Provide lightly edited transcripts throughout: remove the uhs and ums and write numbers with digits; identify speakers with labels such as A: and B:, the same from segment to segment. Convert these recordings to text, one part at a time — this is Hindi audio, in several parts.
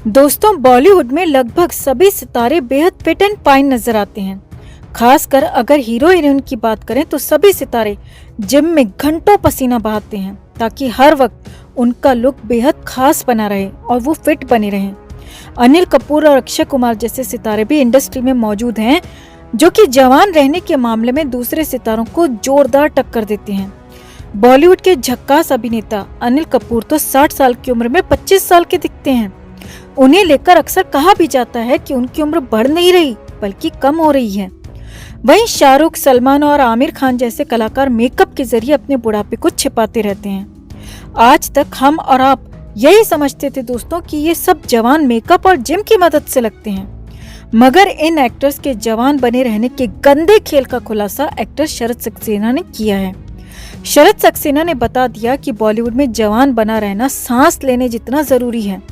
A: दोस्तों, बॉलीवुड में लगभग सभी सितारे बेहद फिट एंड फाइन नजर आते हैं। खासकर अगर हीरो हीरोइन की बात करें तो सभी सितारे जिम में घंटों पसीना बहाते हैं ताकि हर वक्त उनका लुक बेहद खास बना रहे और वो फिट बने रहें। अनिल कपूर और अक्षय कुमार जैसे सितारे भी इंडस्ट्री में मौजूद हैं जो कि जवान रहने के मामले में दूसरे सितारों को जोरदार टक्कर देते हैं। बॉलीवुड के झक्कास अभिनेता अनिल कपूर तो 60 साल की उम्र में 25 साल के दिखते हैं। उन्हें लेकर अक्सर कहा भी जाता है कि उनकी उम्र बढ़ नहीं रही बल्कि कम हो रही है। वहीं शाहरुख, सलमान और आमिर खान जैसे कलाकार मेकअप के जरिए अपने बुढ़ापे को छिपाते रहते हैं। आज तक हम और आप यही समझते थे दोस्तों कि ये सब जवान मेकअप और जिम की मदद से लगते हैं, मगर इन एक्टर्स के जवान बने रहने के गंदे खेल का खुलासा एक्टर शरद सक्सेना ने किया है। शरद सक्सेना ने बता दिया कि बॉलीवुड में जवान बना रहना सांस लेने जितना जरूरी है,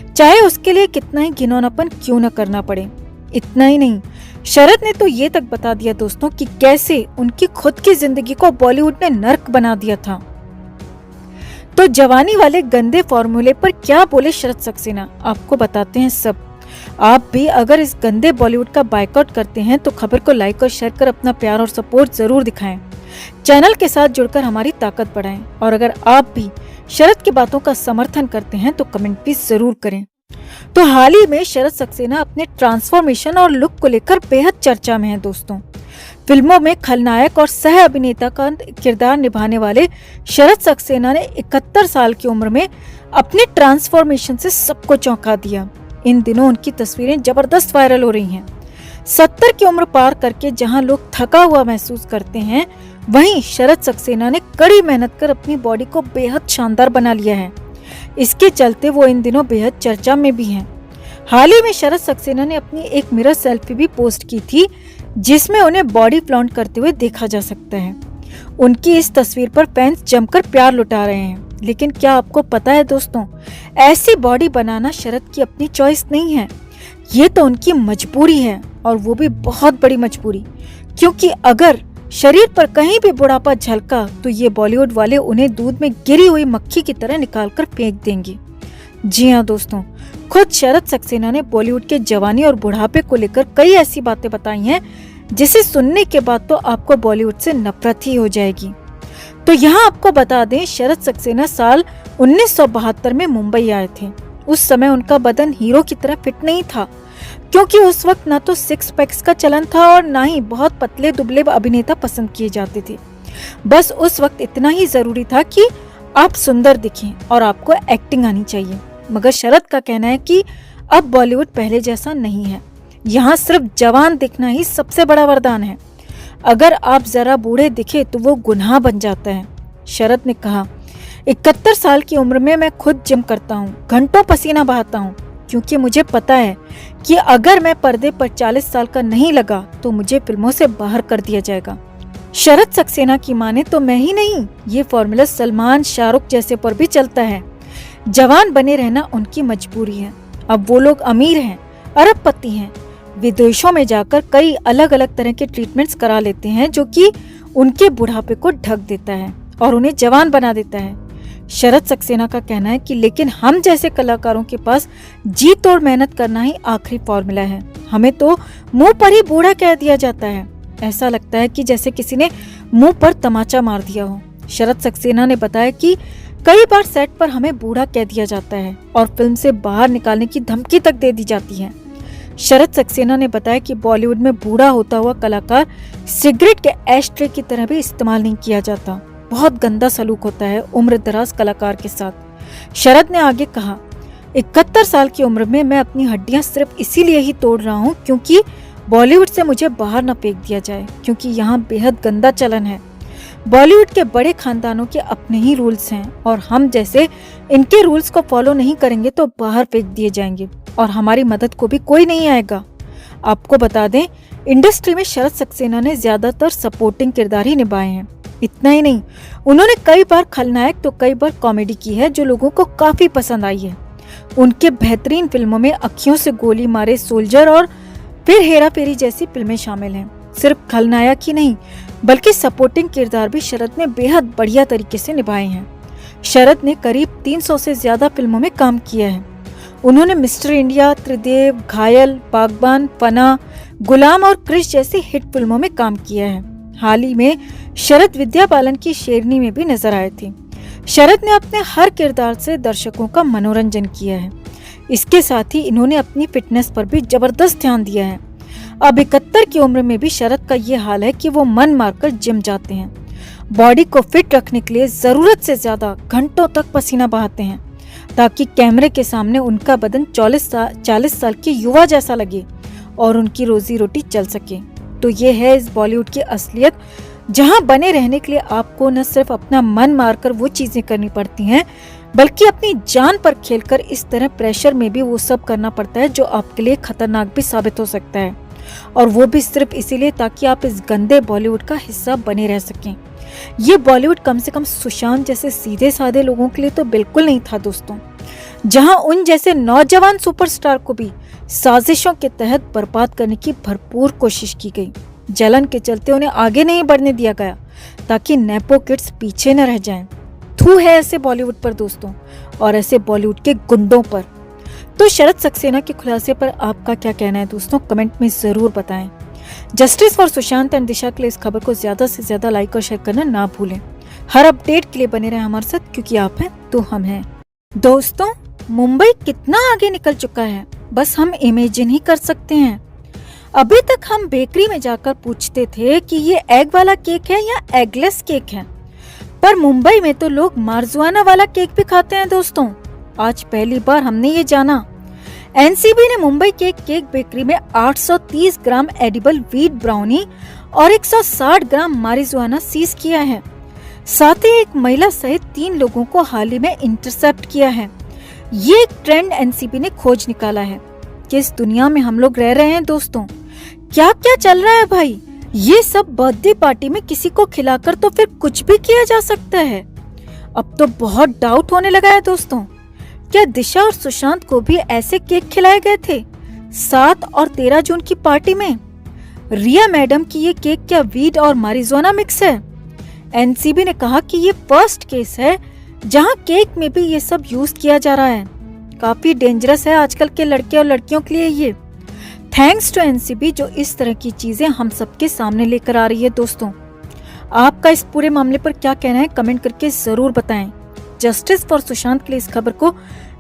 A: चाहे उसके लिए कितना ही घिनौनापन क्यों न करना पड़े। इतना ही नहीं, शरद ने तो ये तक बता दिया दोस्तों कि कैसे उनकी खुद की जिंदगी को बॉलीवुड ने नर्क बना दिया था। तो जवानी वाले गंदे फॉर्मूले पर क्या बोले शरद सक्सेना, आपको बताते हैं सब। आप भी अगर इस गंदे बॉलीवुड का बायकॉट करते हैं तो खबर को लाइक और शेयर कर अपना प्यार और सपोर्ट जरूर दिखाएं। चैनल के साथ जुड़कर हमारी ताकत बढ़ाएं और अगर आप भी शरद की बातों का समर्थन करते हैं तो कमेंट भी जरूर करें। तो हाल ही में शरद सक्सेना अपने ट्रांसफॉर्मेशन और लुक को लेकर बेहद चर्चा में है दोस्तों। फिल्मों में खलनायक और सह अभिनेता का किरदार निभाने वाले शरद सक्सेना ने 71 साल की उम्र में अपने ट्रांसफॉर्मेशन से सबको चौंका दिया। इन दिनों उनकी तस्वीरें जबरदस्त वायरल हो रही हैं। 70 की उम्र पार करके जहां लोग थका हुआ महसूस करते हैं, वहीं शरद सक्सेना ने कड़ी मेहनत कर अपनी बॉडी को बेहद शानदार बना लिया है। इसके चलते वो इन दिनों बेहद चर्चा में भी हैं। हाल ही में शरद सक्सेना ने अपनी एक मिरर सेल्फी भी पोस्ट की थी जिसमें उन्हें बॉडी फ्लॉन्ट करते हुए देखा जा सकता है। उनकी इस तस्वीर पर फैंस जमकर प्यार लुटा रहे हैं। लेकिन क्या आपको पता है दोस्तों, ऐसी बॉडी बनाना शरद की अपनी चॉइस नहीं है, ये तो उनकी मजबूरी है और वो भी बहुत बड़ी मजबूरी। क्योंकि अगर शरीर पर कहीं भी बुढ़ापा झलका तो ये बॉलीवुड वाले उन्हें दूध में गिरी हुई मक्खी की तरह निकालकर फेंक देंगे। जी हाँ दोस्तों, खुद शरद सक्सेना ने बॉलीवुड के जवानी और बुढ़ापे को लेकर कई ऐसी बातें बताई हैं जिसे सुनने के बाद तो आपको बॉलीवुड से नफरत ही हो जाएगी। तो यहाँ आपको बता दें, शरद सक्सेना साल 1972 में मुंबई आए थे। उस समय उनका बदन हीरो की तरह फिट नहीं था, क्योंकि उस वक्त ना तो सिक्स पैक्स का चलन था और ना ही बहुत पतले दुबले अभिनेता पसंद किए जाते थे। बस उस वक्त इतना ही जरूरी था कि आप सुंदर दिखें और आपको एक्टिंग आनी चाहिए। मगर शरद का कहना है कि अब बॉलीवुड पहले जैसा नहीं है, यहाँ सिर्फ जवान दिखना ही सबसे बड़ा वरदान है। अगर आप जरा बूढ़े दिखे तो वो गुनाह बन जाता है। शरद ने कहा, 71 साल की उम्र में मैं खुद जिम करता हूँ, घंटों पसीना बहाता हूँ, क्योंकि मुझे पता है कि अगर मैं पर्दे पर 40 साल का नहीं लगा तो मुझे फिल्मों से बाहर कर दिया जाएगा। शरद सक्सेना की माने तो मैं ही नहीं, ये फॉर्मूला सलमान, शाहरुख जैसे पर भी चलता है। जवान बने रहना उनकी मजबूरी है। अब वो लोग अमीर हैं, अरबपति हैं, विदेशों में जाकर कई अलग अलग तरह के ट्रीटमेंट्स करा लेते हैं जो कि उनके बुढ़ापे को ढक देता है और उन्हें जवान बना देता है। शरद सक्सेना का कहना है कि लेकिन हम जैसे कलाकारों के पास जी तोड़ मेहनत करना ही आखिरी फॉर्मूला है। हमें तो मुंह पर ही बूढ़ा कह दिया जाता है, ऐसा लगता है कि जैसे किसी ने मुंह पर तमाचा मार दिया हो। शरद सक्सेना ने बताया कि कई बार सेट पर हमें बूढ़ा कह दिया जाता है और फिल्म से बाहर निकालने की धमकी तक दे दी जाती है। शरद सक्सेना ने बताया कि बॉलीवुड में बूढ़ा होता हुआ कलाकार सिगरेट के एशट्रे की तरह भी इस्तेमाल नहीं किया जाता। बहुत गंदा सलूक होता है उम्र दराज कलाकार के साथ। शरद ने आगे कहा, 71 साल की उम्र में मैं अपनी हड्डियां सिर्फ इसीलिए ही तोड़ रहा हूँ क्योंकि बॉलीवुड से मुझे बाहर न फेंक दिया जाए, क्योंकि यहाँ बेहद गंदा चलन है। बॉलीवुड के बड़े खानदानों के अपने ही रूल्स हैं और हम जैसे इनके रूल्स को फॉलो नहीं करेंगे तो बाहर फेंक दिए जाएंगे और हमारी मदद को भी कोई नहीं आएगा। आपको बता दें, इंडस्ट्री में शरद सक्सेना ने ज्यादातर सपोर्टिंग किरदार ही निभाए हैं। इतना ही नहीं, उन्होंने कई बार खलनायक तो कई बार कॉमेडी की है जो लोगों को काफी पसंद आई है। उनके बेहतरीन फिल्मों में अखियों से गोली मारे, सोल्जर और फिर हेरा फेरी जैसी फिल्में शामिल हैं। सिर्फ खलनायक ही नहीं बल्कि सपोर्टिंग किरदार भी शरद ने बेहद बढ़िया तरीके से निभाए हैं। शरद ने करीब 300 से ज्यादा फिल्मों में काम किया है। उन्होंने मिस्टर इंडिया, त्रिदेव, घायल, बागबान, फना, गुलाम और क्रिश जैसी हिट फिल्मों में काम किया है। हाल ही में शरद विद्या बालन की शेरनी में भी नजर आए थे। शरद ने अपने हर किरदार से दर्शकों का मनोरंजन किया है। इसके साथ ही इन्होंने अपनी फिटनेस पर भी जबरदस्त ध्यान दिया है। अब 71 की उम्र में भी शरद का ये हाल है कि वो मन मारकर जिम जाते हैं। बॉडी को फिट रखने के लिए जरूरत से ज्यादा घंटों तक पसीना बहाते हैं ताकि कैमरे के सामने उनका बदन 40 साल के युवा जैसा लगे और उनकी रोजी रोटी चल सके। तो ये है इस बॉलीवुड की असलियत, जहां बने रहने के लिए आपको न सिर्फ अपना मन मारकर वो चीजें करनी पड़ती हैं, बल्कि अपनी जान पर खेलकर इस तरह प्रेशर में भी वो सब करना पड़ता है जो आपके लिए खतरनाक भी साबित हो सकता है, और वो भी सिर्फ इसीलिए ताकि आप इस गंदे बॉलीवुड का हिस्सा बने रह सकें। ये बॉलीवुड कम से कम सुशांत जैसे सीधे साधे लोगों के लिए तो बिल्कुल नहीं था दोस्तों, जहां उन जैसे नौजवान सुपरस्टार को भी साजिशों के तहत बर्बाद करने की भरपूर कोशिश की गई। जलन के चलते उन्हें आगे नहीं बढ़ने दिया गया ताकि नेपो किड्स पीछे न रह जाएं। थू है ऐसे बॉलीवुड पर दोस्तों, और ऐसे बॉलीवुड के गुंडों पर। तो शरद सक्सेना के खुलासे पर आपका क्या कहना है दोस्तों, कमेंट में जरूर बताएं। जस्टिस फॉर सुशांत एंड दिशा के लिए इस खबर को ज्यादा से ज्यादा लाइक और शेयर करना ना भूलें। हर अपडेट के लिए बने रहें हमारे साथ, क्योंकि आप हैं तो हम हैं। दोस्तों, मुंबई कितना आगे निकल चुका है, बस हम इमेजिन ही कर सकते हैं। अभी तक हम बेकरी में जाकर पूछते थे कि ये एग वाला केक है या एगलेस केक है, पर मुंबई में तो लोग मार्जुआना वाला केक भी खाते हैं दोस्तों। आज पहली बार हमने ये जाना। एनसीबी ने मुंबई के केक बेकरी में 830 ग्राम एडिबल व्हीट ब्राउनी और 160 ग्राम मारिजुआना सीज किया है। साथ ही एक महिला सहित 3 लोगों को हाल ही में इंटरसेप्ट किया है। ये एक ट्रेंड एनसीबी ने खोज निकाला है कि इस दुनिया में हम लोग रह रहे हैं दोस्तों। क्या क्या चल रहा है भाई, ये सब बर्थडे पार्टी में किसी को खिलाकर तो फिर कुछ भी किया जा सकता है। अब तो बहुत डाउट होने लगा है दोस्तों, क्या दिशा और सुशांत को भी ऐसे केक खिलाए गए थे 7 और 13 जून की पार्टी में? रिया मैडम की ये केक क्या वीड और मारिजुआना मिक्स है? एनसीबी ने कहा कि ये फर्स्ट केस है जहां केक में भी ये सब यूज किया जा रहा है। काफी डेंजरस है आजकल के लड़के और लड़कियों के लिए ये। थैंक्स टू एनसीबी जो इस तरह की चीजें हम सबके सामने लेकर आ रही है दोस्तों। आपका इस पूरे मामले पर क्या कहना है, कमेंट करके जरूर बताएं। जस्टिस फॉर सुशांत के लिए इस खबर को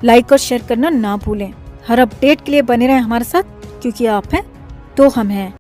A: लाइक और शेयर करना ना भूलें। हर अपडेट के लिए बने रहें हमारे साथ, क्योंकि आप हैं तो हम हैं।